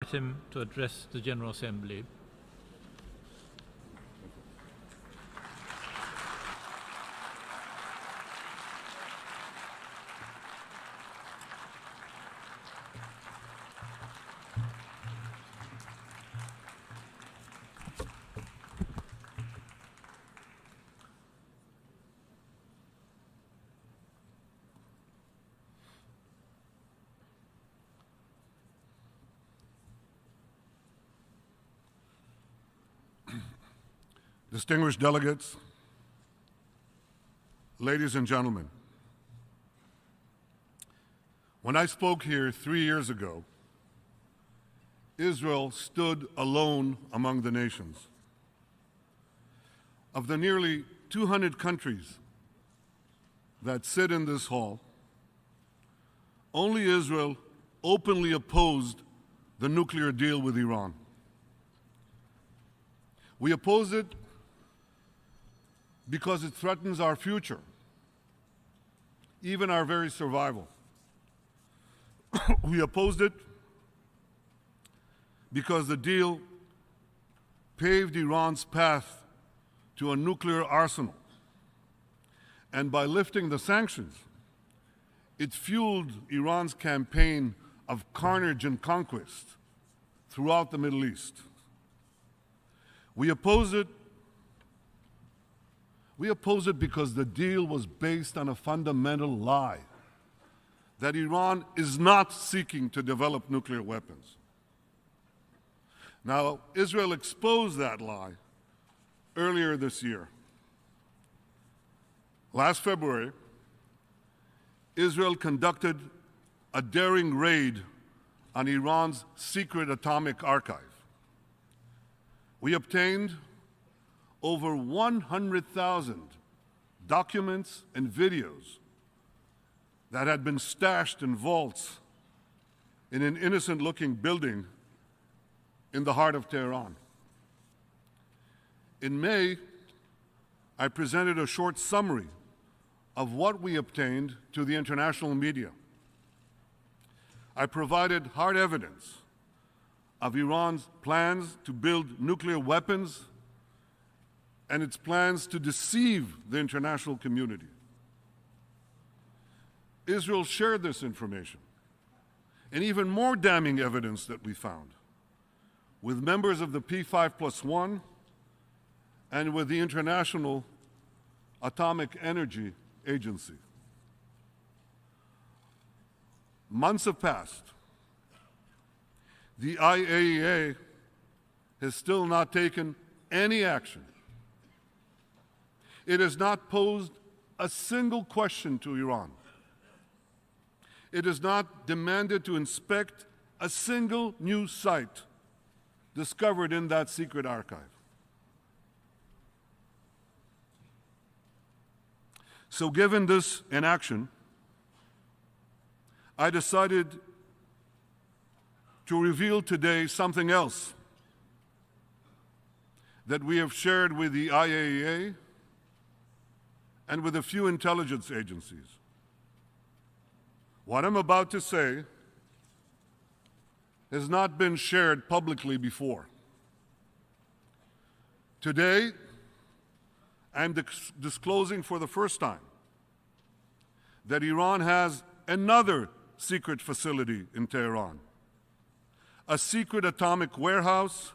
invite him to address the General Assembly. Distinguished delegates, ladies and gentlemen, when I spoke here 3 years ago, Israel stood alone among the nations. Of the nearly 200 countries that sit in this hall, only Israel openly opposed the nuclear deal with Iran. We oppose it because it threatens our future, even our very survival. We opposed it because the deal paved Iran's path to a nuclear arsenal. And by lifting the sanctions, it fueled Iran's campaign of carnage and conquest throughout the Middle East. We oppose it because the deal was based on a fundamental lie that Iran is not seeking to develop nuclear weapons. Now, Israel exposed that lie earlier this year. Last February, Israel conducted a daring raid on Iran's secret atomic archive. We obtained over 100,000 documents and videos that had been stashed in vaults in an innocent-looking building in the heart of Tehran. In May, I presented a short summary of what we obtained to the international media. I provided hard evidence of Iran's plans to build nuclear weapons and its plans to deceive the international community. Israel shared this information and even more damning evidence that we found with members of the P5+1 and with the International Atomic Energy Agency. Months have passed. The IAEA has still not taken any action. It has not posed a single question to Iran. It has not demanded to inspect a single new site discovered in that secret archive. So given this inaction, I decided to reveal today something else that we have shared with the IAEA and with a few intelligence agencies. What I'm about to say has not been shared publicly before. Today, I'm disclosing for the first time that Iran has another secret facility in Tehran, a secret atomic warehouse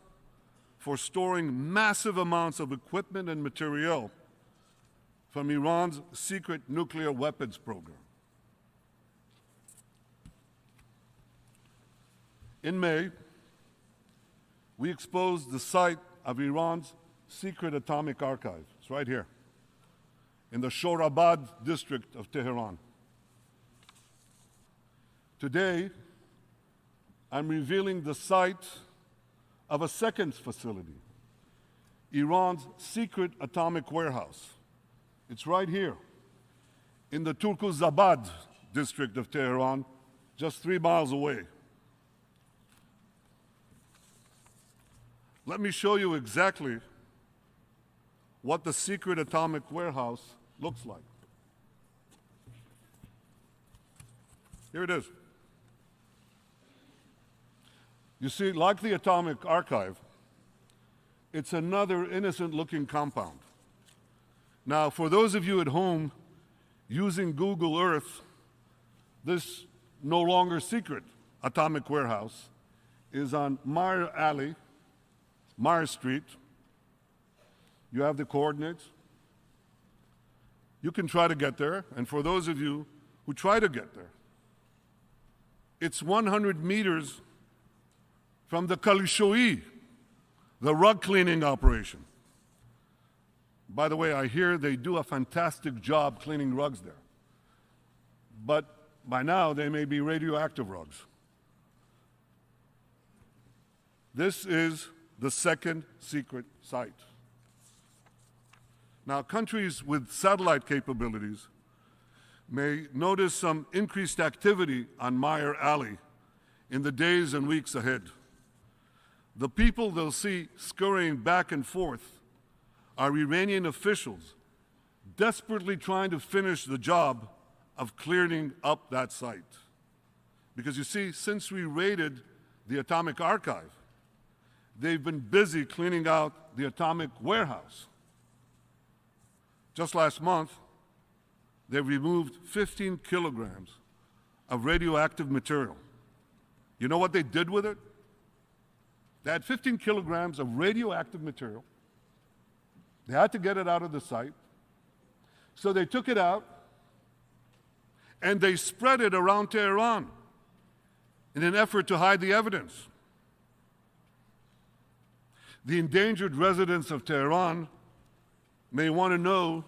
for storing massive amounts of equipment and material from Iran's secret nuclear weapons program. In May, we exposed the site of Iran's secret atomic archive. It's right here, in the Shorabad district of Tehran. Today, I'm revealing the site of a second facility, Iran's secret atomic warehouse. It's right here, in the Turkuzabad district of Tehran, just 3 miles away. Let me show you exactly what the secret atomic warehouse looks like. Here it is. You see, like the Atomic Archive, it's another innocent-looking compound. Now, for those of you at home using Google Earth, this no longer secret atomic warehouse is on Meyer Alley, Meyer Street. You have the coordinates. You can try to get there, and for those of you who try to get there, it's 100 meters from the Kalishoi, the rug cleaning operation. By the way, I hear they do a fantastic job cleaning rugs there. But by now, they may be radioactive rugs. This is the second secret site. Now, countries with satellite capabilities may notice some increased activity on Meyer Alley in the days and weeks ahead. The people they'll see scurrying back and forth are Iranian officials desperately trying to finish the job of clearing up that site. Because you see, since we raided the Atomic Archive, they've been busy cleaning out the atomic warehouse. Just last month, they removed 15 kilograms of radioactive material. You know what they did with it? They had 15 kilograms of radioactive material. They had to get it out of the site. So they took it out and they spread it around Tehran in an effort to hide the evidence. The endangered residents of Tehran may want to know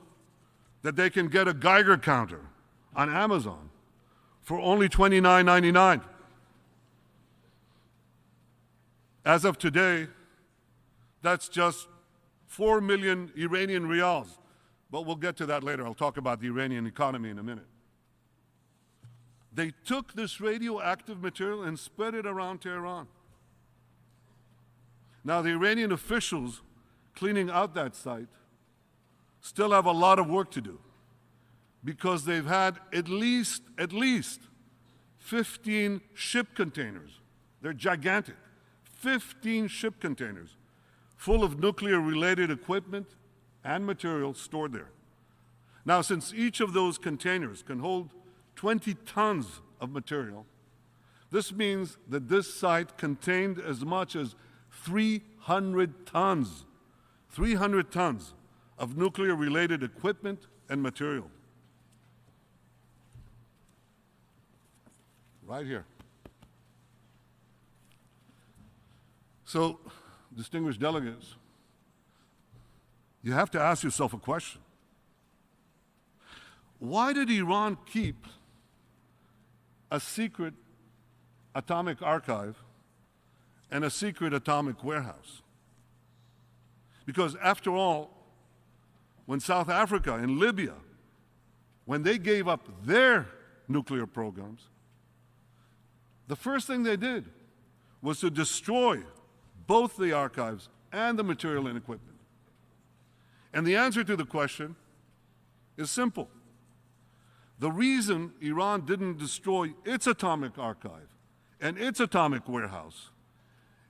that they can get a Geiger counter on Amazon for only $29.99. As of today, that's just 4 million Iranian riyals. But we'll get to that later. I'll talk about the Iranian economy in a minute. They took this radioactive material and spread it around Tehran. Now, the Iranian officials cleaning out that site still have a lot of work to do because they've had at least 15 ship containers. They're gigantic. 15 ship containers full of nuclear-related equipment and materials stored there. Now, since each of those containers can hold 20 tons of material, this means that this site contained as much as 300 tons of nuclear-related equipment and material. Right here. So, distinguished delegates, you have to ask yourself a question. Why did Iran keep a secret atomic archive and a secret atomic warehouse? Because after all, when South Africa and Libya, when they gave up their nuclear programs, the first thing they did was to destroy both the archives and the material and equipment. And the answer to the question is simple. The reason Iran didn't destroy its atomic archive and its atomic warehouse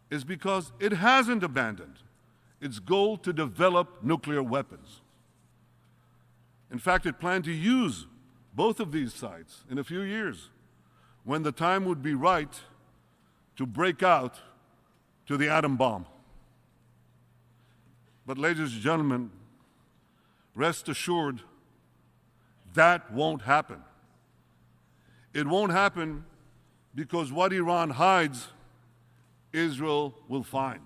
is because it hasn't abandoned its goal to develop nuclear weapons. In fact, it planned to use both of these sites in a few years when the time would be right to break out to the atom bomb. But ladies and gentlemen, rest assured, that won't happen. It won't happen because what Iran hides, Israel will find.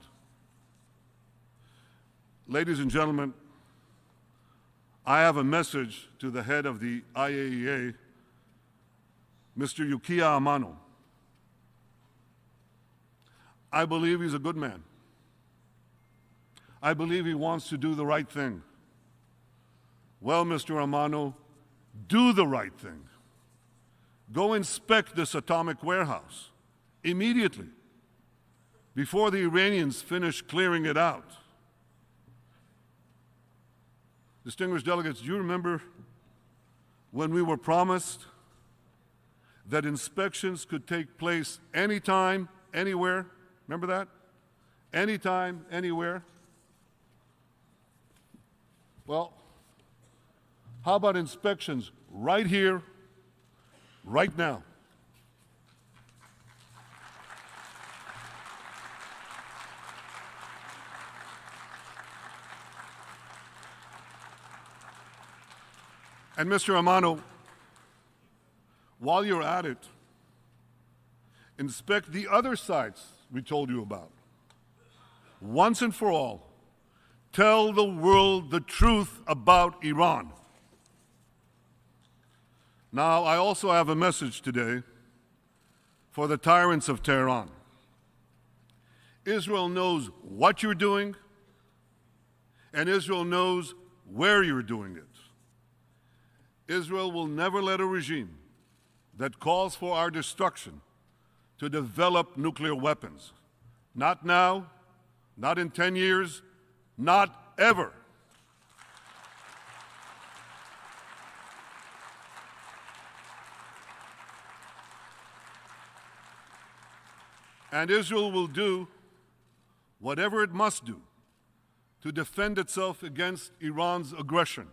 Ladies and gentlemen, I have a message to the head of the IAEA, Mr. Yukiya Amano. I believe he's a good man. I believe he wants to do the right thing. Well, Mr. Amano, do the right thing. Go inspect this atomic warehouse immediately before the Iranians finish clearing it out. Distinguished delegates, do you remember when we were promised that inspections could take place anytime, anywhere, Remember that? Anytime, anywhere. Well, how about inspections right here, right now? And Mr. Amano, while you're at it, inspect the other sites we told you about. Once and for all, tell the world the truth about Iran. Now, I also have a message today for the tyrants of Tehran. Israel knows what you're doing, and Israel knows where you're doing it. Israel will never let a regime that calls for our destruction to develop nuclear weapons. Not now, not in 10 years, not ever. And Israel will do whatever it must do to defend itself against Iran's aggression.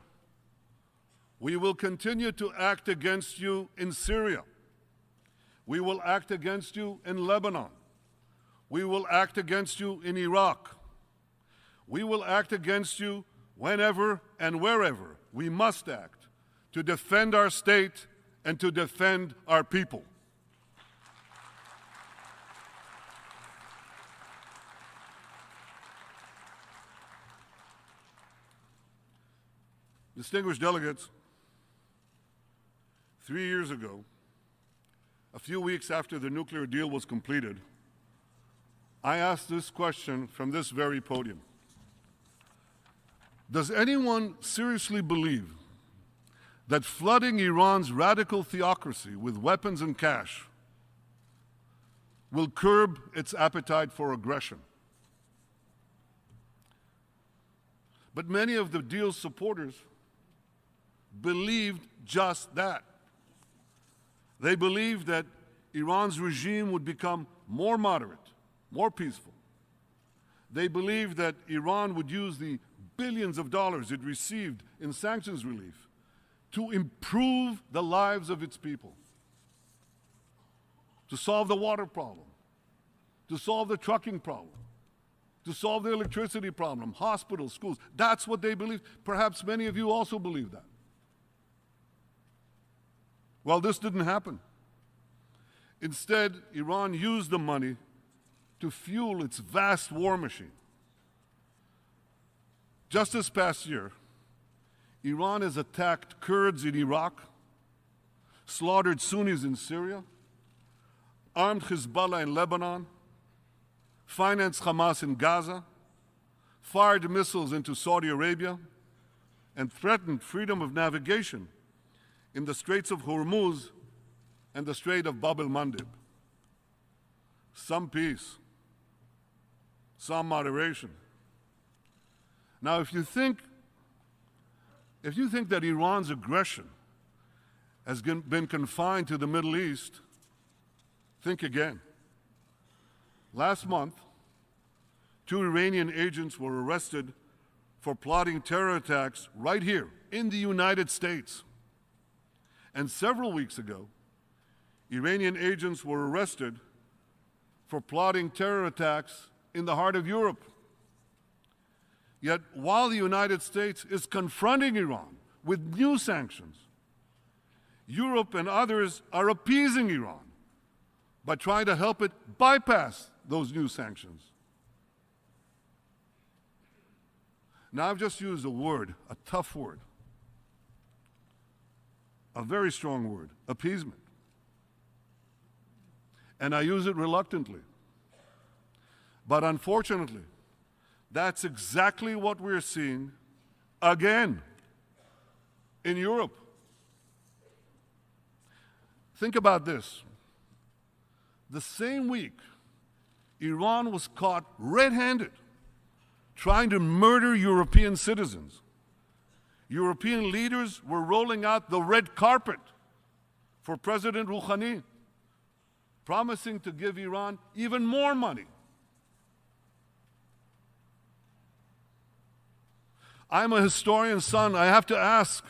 We will continue to act against you in Syria. We will act against you in Lebanon. We will act against you in Iraq. We will act against you whenever and wherever we must act to defend our state and to defend our people. Distinguished delegates, 3 years ago, a few weeks after the nuclear deal was completed, I asked this question from this very podium. Does anyone seriously believe that flooding Iran's radical theocracy with weapons and cash will curb its appetite for aggression? But many of the deal's supporters believed just that. They believed that Iran's regime would become more moderate, more peaceful. They believed that Iran would use the billions of dollars it received in sanctions relief to improve the lives of its people, to solve the water problem, to solve the trucking problem, to solve the electricity problem, hospitals, schools. That's what they believed. Perhaps many of you also believe that. Well, this didn't happen. Instead, Iran used the money to fuel its vast war machine. Just this past year, Iran has attacked Kurds in Iraq, slaughtered Sunnis in Syria, armed Hezbollah in Lebanon, financed Hamas in Gaza, fired missiles into Saudi Arabia, and threatened freedom of navigation in the Straits of Hormuz and the Strait of Bab el-Mandeb. Some peace, some moderation. Now, if you think that Iran's aggression has been confined to the Middle East, think again. Last month, 2 Iranian agents were arrested for plotting terror attacks right here in the United States. And several weeks ago, Iranian agents were arrested for plotting terror attacks in the heart of Europe. Yet, while the United States is confronting Iran with new sanctions, Europe and others are appeasing Iran by trying to help it bypass those new sanctions. Now, I've just used a word, a tough word, a very strong word, appeasement. And I use it reluctantly. But unfortunately, that's exactly what we're seeing again in Europe. Think about this. The same week, Iran was caught red-handed trying to murder European citizens. European leaders were rolling out the red carpet for President Rouhani, promising to give Iran even more money I'm a historian's son. I have to ask.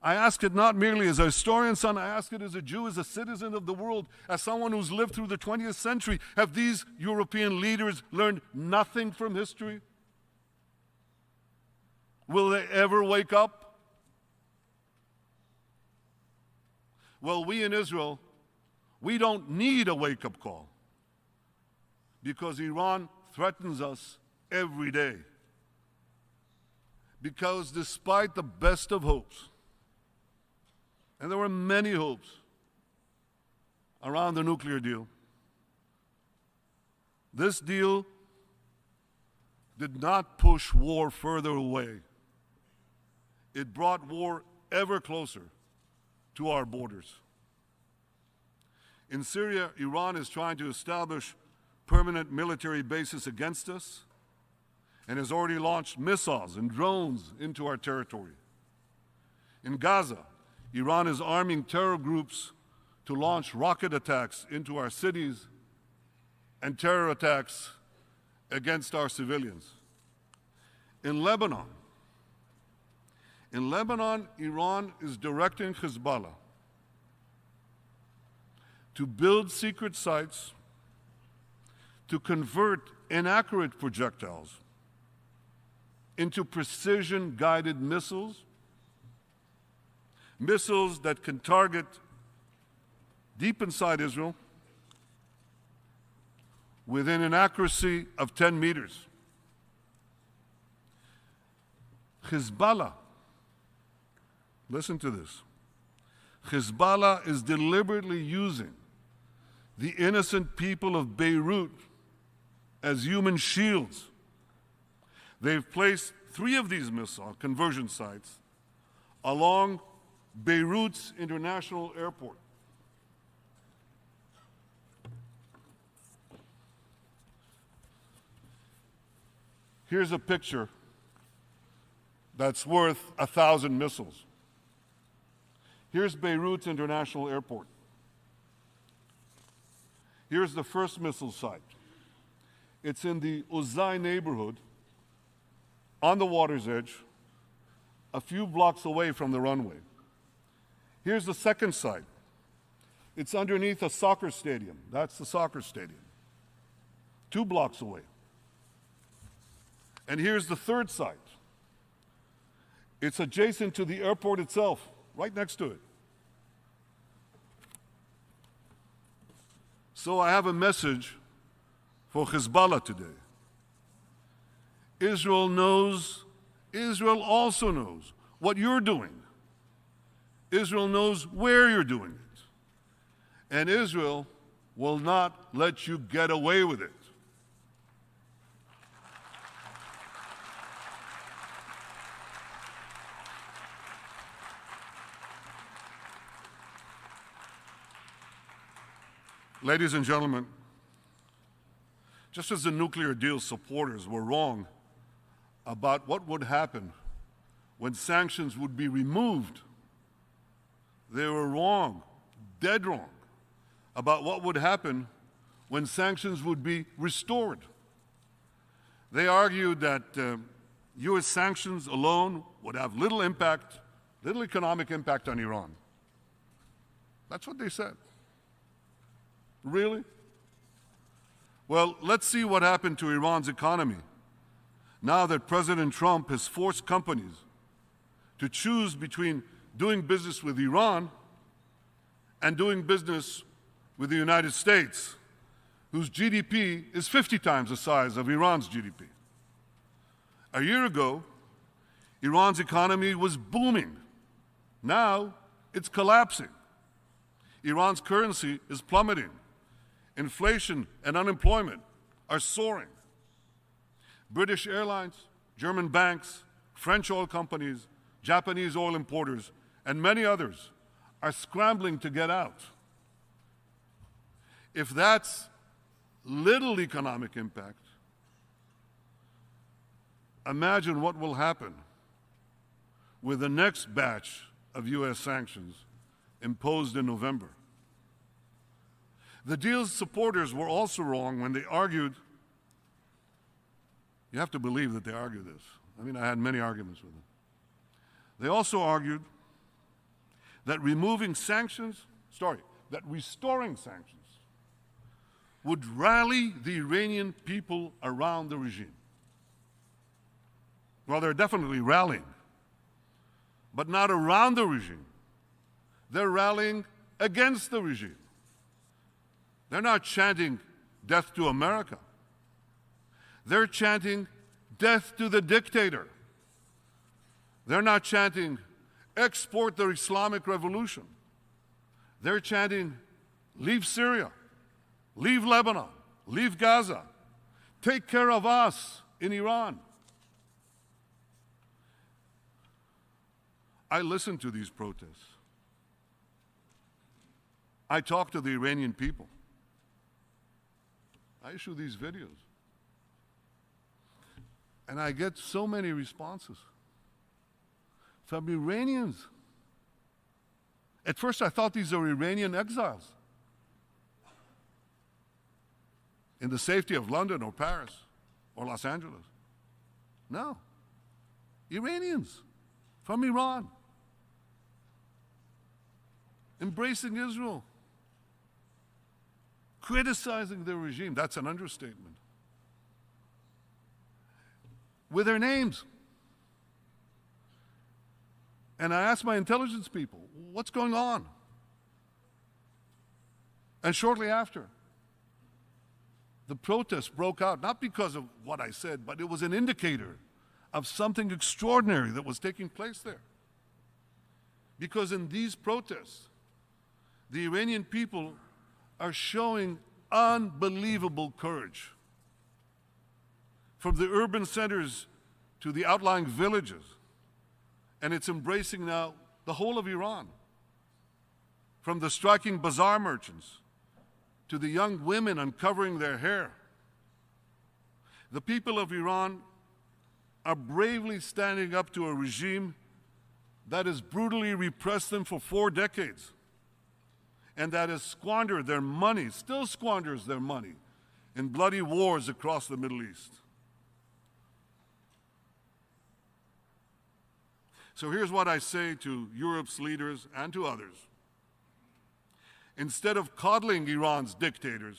I ask it not merely as a historian's son, I ask it as a Jew, as a citizen of the world, as someone who's lived through the 20th century. Have these European leaders learned nothing from history? Will they ever wake up? Well, we in Israel, we don't need a wake-up call because Iran threatens us every day. Because despite the best of hopes, and there were many hopes around the nuclear deal, this deal did not push war further away. It brought war ever closer to our borders. In Syria, Iran is trying to establish permanent military bases against us and has already launched missiles and drones into our territory. In Gaza, Iran is arming terror groups to launch rocket attacks into our cities and terror attacks against our civilians. In Lebanon, Iran is directing Hezbollah to build secret sites to convert inaccurate projectiles into precision-guided missiles that can target deep inside Israel within an accuracy of 10 meters. Hezbollah, listen to this, Hezbollah is deliberately using the innocent people of Beirut as human shields. They've placed 3 of these missile conversion sites along Beirut's international airport. Here's a picture that's worth 1,000 missiles. Here's Beirut's international airport. Here's the first missile site. It's in the Uzai neighborhood, on the water's edge, a few blocks away from the runway. Here's the second site. It's underneath a soccer stadium. That's the soccer stadium, 2 blocks away. And here's the third site. It's adjacent to the airport itself, right next to it. So I have a message for Hezbollah today. Israel also knows what you're doing. Israel knows where you're doing it. And Israel will not let you get away with it. Ladies and gentlemen, just as the nuclear deal supporters were wrong about what would happen when sanctions would be removed, they were wrong, dead wrong, about what would happen when sanctions would be restored. They argued that U.S. sanctions alone would have little economic impact on Iran. That's what they said. Really? Well, let's see what happened to Iran's economy now that President Trump has forced companies to choose between doing business with Iran and doing business with the United States, whose GDP is 50 times the size of Iran's GDP. A year ago, Iran's economy was booming. Now, it's collapsing. Iran's currency is plummeting. Inflation and unemployment are soaring. British airlines, German banks, French oil companies, Japanese oil importers, and many others are scrambling to get out. If that's little economic impact, imagine what will happen with the next batch of U.S. sanctions imposed in November. The deal's supporters were also wrong when they argued You have to believe that they argue this. I mean, I had many arguments with them. They also argued that restoring sanctions would rally the Iranian people around the regime. Well, they're definitely rallying, but not around the regime. They're rallying against the regime. They're not chanting death to America. They're chanting death to the dictator. They're not chanting export the Islamic Revolution. They're chanting leave Syria, leave Lebanon, leave Gaza, take care of us in Iran. I listen to these protests. I talk to the Iranian people. I issue these videos. And I get so many responses from Iranians. At first I thought these are Iranian exiles in the safety of London or Paris or Los Angeles. No, Iranians from Iran, embracing Israel, criticizing the regime. That's an understatement. With their names. And I asked my intelligence people, what's going on? And shortly after, the protests broke out, not because of what I said, but it was an indicator of something extraordinary that was taking place there. Because in these protests, the Iranian people are showing unbelievable courage. From the urban centers to the outlying villages, and it's embracing now the whole of Iran. From the striking bazaar merchants to the young women uncovering their hair. The people of Iran are bravely standing up to a regime that has brutally repressed them for 4 decades and that has squandered their money, still squanders their money, in bloody wars across the Middle East. So here's what I say to Europe's leaders and to others. Instead of coddling Iran's dictators,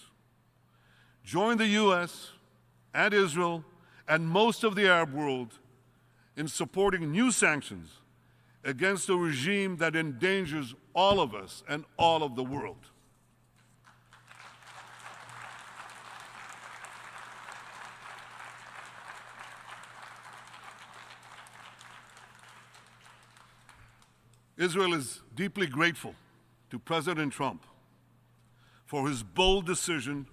join the US and Israel and most of the Arab world in supporting new sanctions against a regime that endangers all of us and all of the world. Israel is deeply grateful to President Trump for his bold decision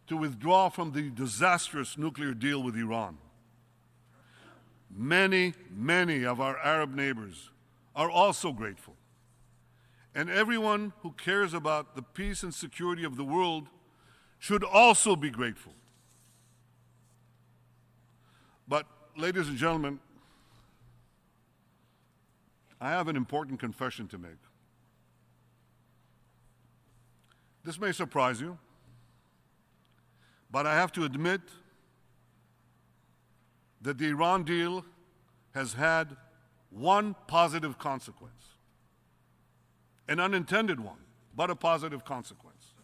to withdraw from the disastrous nuclear deal with Iran. Many, many of our Arab neighbors are also grateful. And everyone who cares about the peace and security of the world should also be grateful. But, ladies and gentlemen, I have an important confession to make. This may surprise you, but I have to admit that the Iran deal has had one positive consequence, an unintended one, but a positive consequence.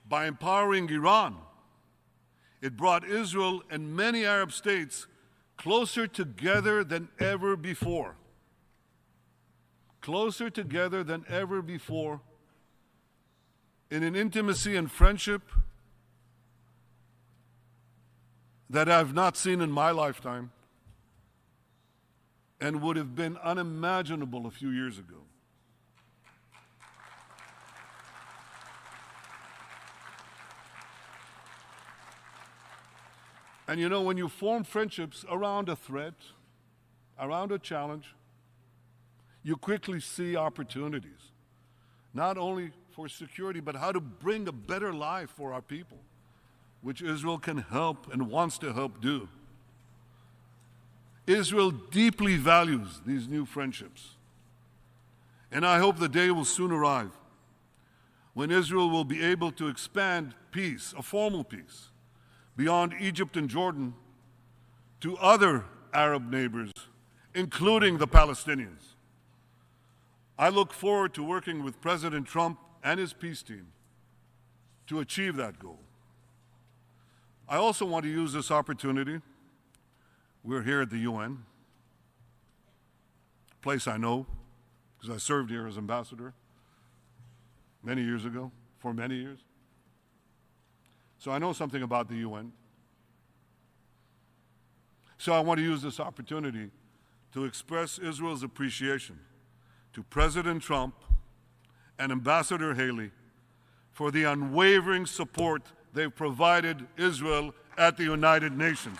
By empowering Iran, it brought Israel and many Arab states closer together than ever before. Closer together than ever before in an intimacy and friendship that I've not seen in my lifetime and would have been unimaginable a few years ago. And you know, when you form friendships around a threat, around a challenge, you quickly see opportunities, not only for security, but how to bring a better life for our people, which Israel can help and wants to help do. Israel deeply values these new friendships. And I hope the day will soon arrive when Israel will be able to expand peace, a formal peace, beyond Egypt and Jordan to other Arab neighbors, including the Palestinians. I look forward to working with President Trump and his peace team to achieve that goal. I also want to use this opportunity. We're here at the UN, a place I know because I served here as ambassador many years ago, for many years. So I know something about the UN. So I want to use this opportunity to express Israel's appreciation to President Trump and Ambassador Haley for the unwavering support they've provided Israel at the United Nations.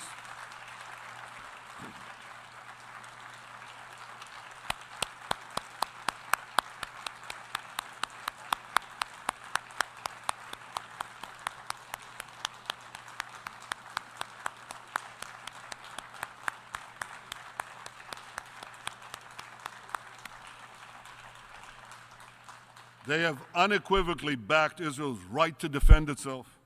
They have unequivocally backed Israel's right to defend itself.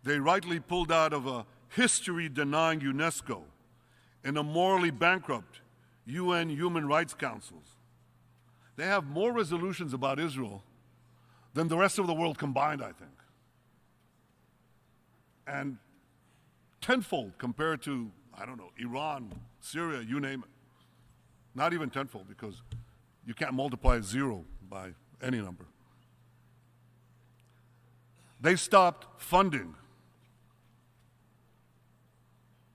They rightly pulled out of a history-denying UNESCO and a morally bankrupt UN Human Rights Councils. They have more resolutions about Israel than the rest of the world combined, I think. And tenfold compared to, I don't know, Iran, Syria, you name it. Not even tenfold, because you can't multiply zero by any number. They stopped funding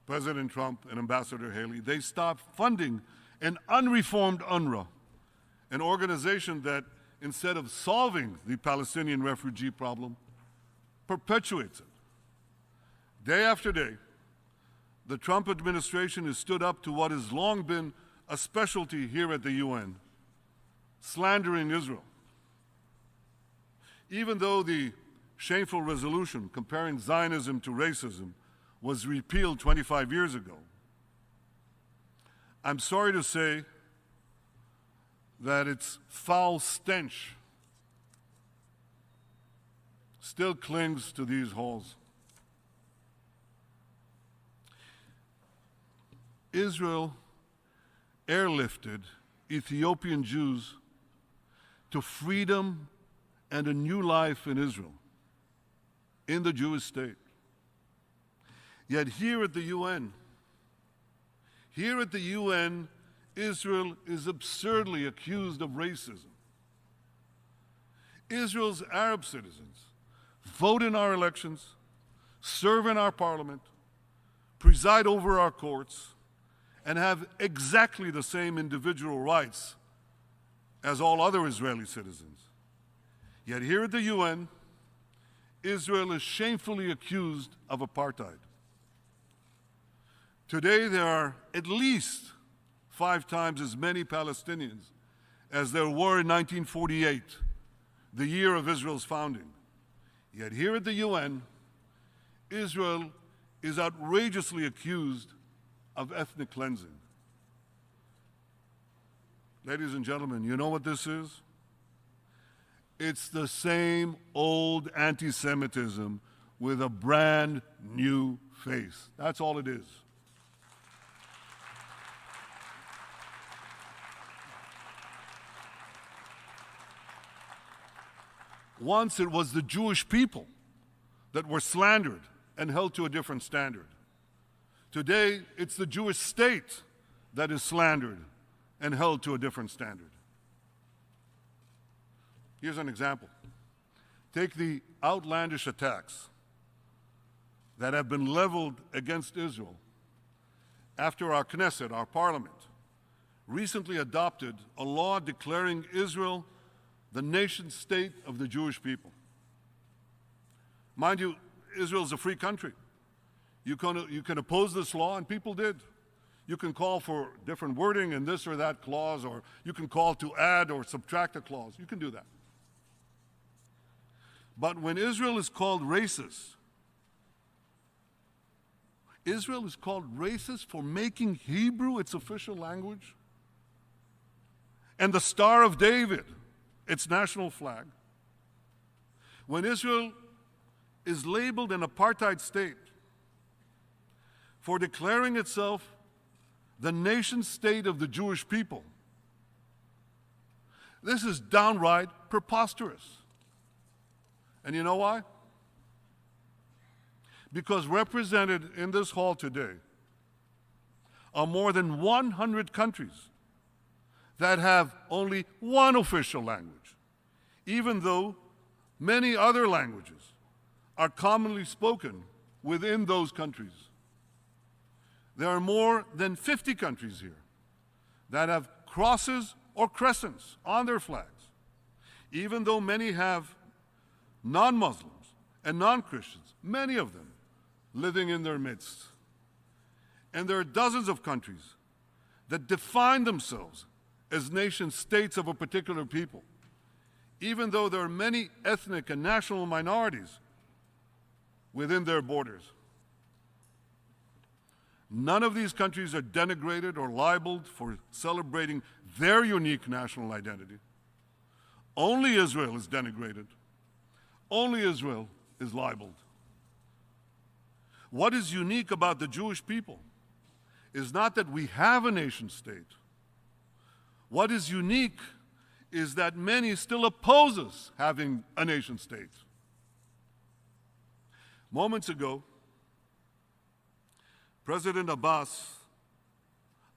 President Trump and Ambassador Haley. They stopped funding an unreformed UNRWA, an organization that, instead of solving the Palestinian refugee problem, perpetuates it. Day after day, the Trump administration has stood up to what has long been a specialty here at the UN, slandering Israel. Even though the shameful resolution comparing Zionism to racism was repealed 25 years ago, I'm sorry to say that its foul stench still clings to these halls. Israel airlifted Ethiopian Jews to freedom and a new life in Israel, in the Jewish state. Yet here at the UN, Israel is absurdly accused of racism. Israel's Arab citizens vote in our elections, serve in our parliament, preside over our courts, and have exactly the same individual rights as all other Israeli citizens. Yet here at the UN, Israel is shamefully accused of apartheid. Today, there are at least 5 times as many Palestinians as there were in 1948, the year of Israel's founding. Yet here at the UN, Israel is outrageously accused of ethnic cleansing. Ladies and gentlemen, you know what this is? It's the same old anti-Semitism with a brand new face. That's all it is. Once it was the Jewish people that were slandered and held to a different standard. Today, it's the Jewish state that is slandered and held to a different standard. Here's an example. Take the outlandish attacks that have been leveled against Israel after our Knesset, our parliament, recently adopted a law declaring Israel the nation state of the Jewish people. Mind you, Israel is a free country. You can oppose this law, and people did. You can call for different wording in this or that clause, or you can call to add or subtract a clause. You can do that. But when Israel is called racist, Israel is called racist for making Hebrew its official language, and the Star of David its national flag. When Israel is labeled an apartheid state for declaring itself the nation state of the Jewish people. This is downright preposterous. And you know why? Because represented in this hall today are more than 100 countries that have only one official language, even though many other languages are commonly spoken within those countries. There are more than 50 countries here that have crosses or crescents on their flags, even though many have non-Muslims and non-Christians, many of them living in their midst. And there are dozens of countries that define themselves as nation states of a particular people, even though there are many ethnic and national minorities within their borders. None of these countries are denigrated or libeled for celebrating their unique national identity. Only Israel is denigrated. Only Israel is libeled. What is unique about the Jewish people is not that we have a nation state. What is unique is that many still oppose us having a nation state. Moments ago, President Abbas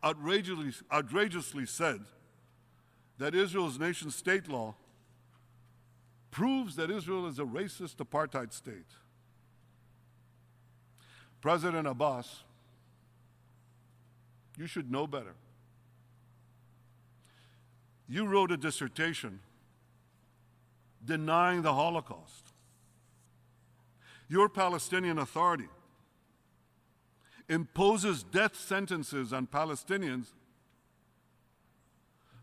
outrageously said that Israel's nation state law proves that Israel is a racist apartheid state. President Abbas, you should know better. You wrote a dissertation denying the Holocaust. Your Palestinian Authority imposes death sentences on Palestinians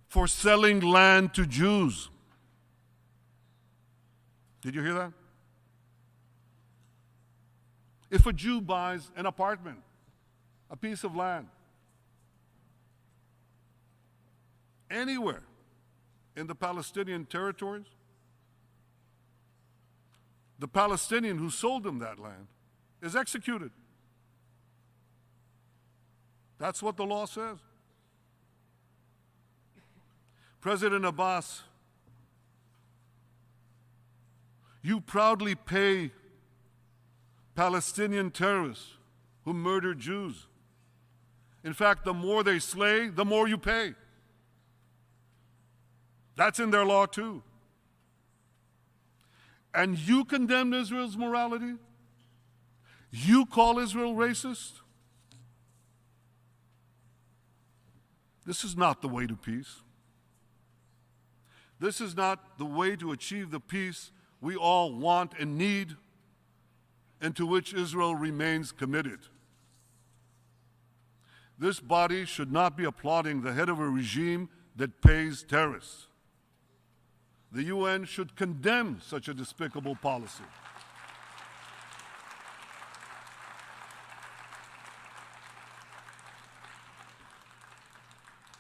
for selling land to Jews. Did you hear that? If a Jew buys an apartment, a piece of land, anywhere in the Palestinian territories, the Palestinian who sold him that land is executed. That's what the law says. President Abbas, you proudly pay Palestinian terrorists who murder Jews. In fact, the more they slay, the more you pay. That's in their law too. And you condemn Israel's morality? You call Israel racist? This is not the way to peace. This is not the way to achieve the peace we all want and need, and to which Israel remains committed. This body should not be applauding the head of a regime that pays terrorists. The UN should condemn such a despicable policy.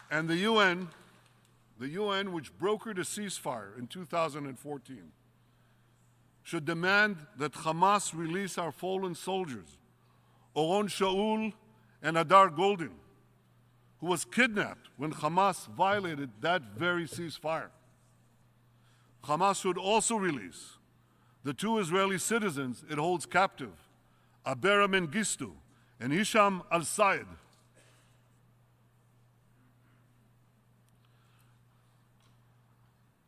And the UN, which brokered a ceasefire in 2014, should demand that Hamas release our fallen soldiers, Oron Shaul and Adar Goldin, who was kidnapped when Hamas violated that very ceasefire. Hamas should also release the two Israeli citizens it holds captive, Abera Mengistu and Hisham al-Sayed.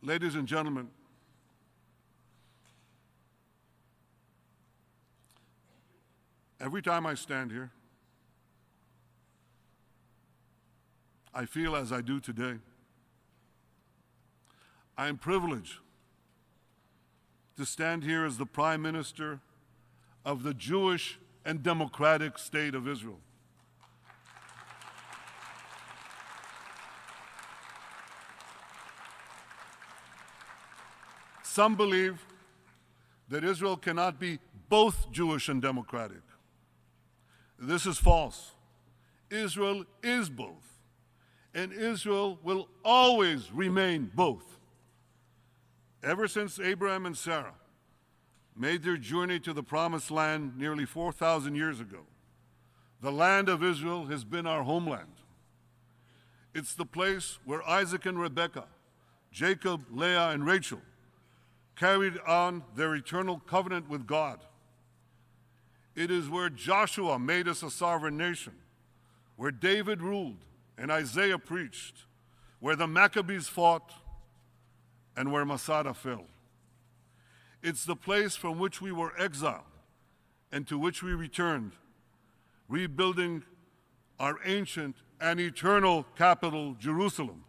Ladies and gentlemen, every time I stand here, I feel as I do today. I am privileged to stand here as the Prime Minister of the Jewish and democratic state of Israel. Some believe that Israel cannot be both Jewish and democratic. This is false. Israel is both, and Israel will always remain both. Ever since Abraham and Sarah made their journey to the Promised Land nearly 4,000 years ago, The land of Israel has been our homeland. It's the place where Isaac and Rebekah, Jacob, Leah, and Rachel carried on their eternal covenant with God. It is where Joshua made us a sovereign nation, where David ruled and Isaiah preached, where the Maccabees fought, and where Masada fell. It's the place from which we were exiled and to which we returned, rebuilding our ancient and eternal capital, Jerusalem.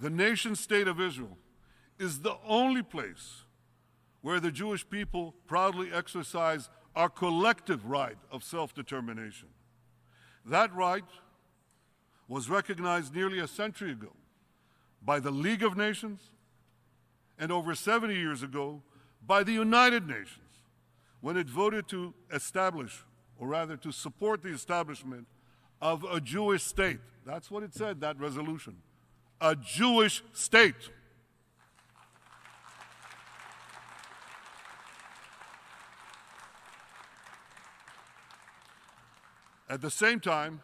The nation-state of Israel is the only place where the Jewish people proudly exercise our collective right of self-determination. That right was recognized nearly a century ago by the League of Nations and over 70 years ago by the United Nations when it voted to establish, or rather to support the establishment of a Jewish state. That's what it said, that resolution. A Jewish state. At the same time,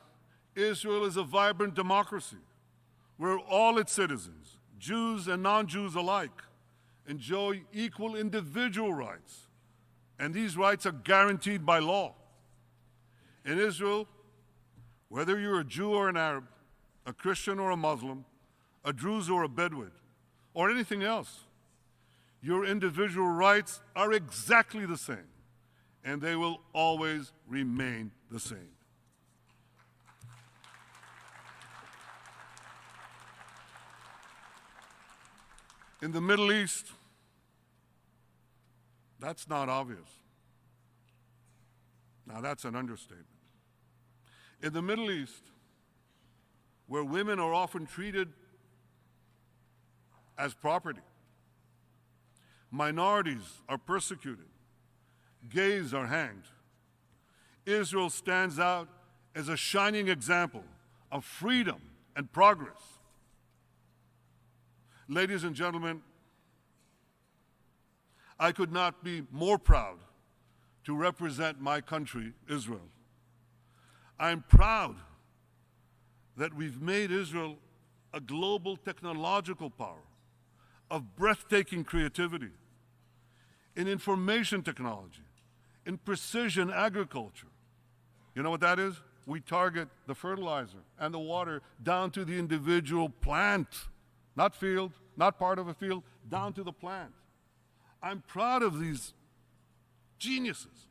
Israel is a vibrant democracy where all its citizens, Jews and non-Jews alike, enjoy equal individual rights, and these rights are guaranteed by law. In Israel, whether you're a Jew or an Arab, a Christian or a Muslim, a Druze or a Bedouin, or anything else, your individual rights are exactly the same, and they will always remain the same. In the Middle East, that's not obvious. Now, that's an understatement. In the Middle East, where women are often treated as property, minorities are persecuted, gays are hanged, Israel stands out as a shining example of freedom and progress. Ladies and gentlemen, I could not be more proud to represent my country, Israel. I'm proud that we've made Israel a global technological power of breathtaking creativity in information technology, in precision agriculture. You know what that is? We target the fertilizer and the water down to the individual plant. Not field, not part of a field, down to the plant. I'm proud of these geniuses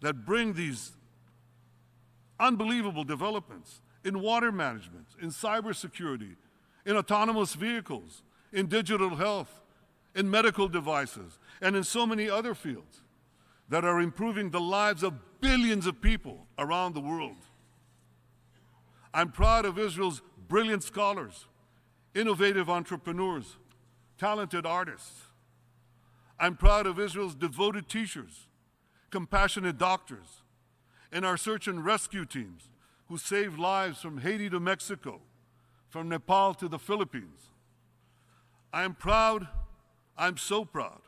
that bring these unbelievable developments in water management, in cybersecurity, in autonomous vehicles, in digital health, in medical devices, and in so many other fields that are improving the lives of billions of people around the world. I'm proud of Israel's brilliant scholars, innovative entrepreneurs, talented artists. I'm proud of Israel's devoted teachers, compassionate doctors, and our search and rescue teams who saved lives from Haiti to Mexico, from Nepal to the Philippines. I'm so proud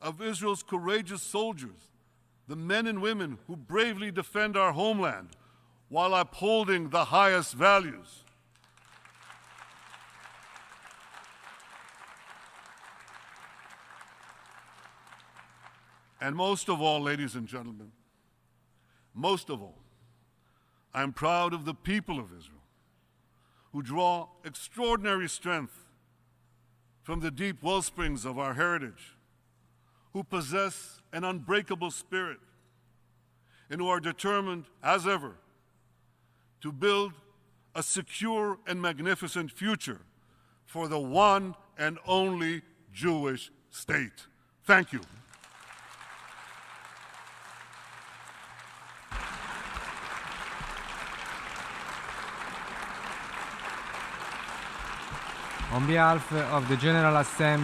of Israel's courageous soldiers, the men and women who bravely defend our homeland while upholding the highest values. And most of all, ladies and gentlemen, most of all, I'm proud of the people of Israel who draw extraordinary strength from the deep wellsprings of our heritage, who possess an unbreakable spirit, and who are determined, as ever, to build a secure and magnificent future for the one and only Jewish state. Thank you. On behalf of the General Assembly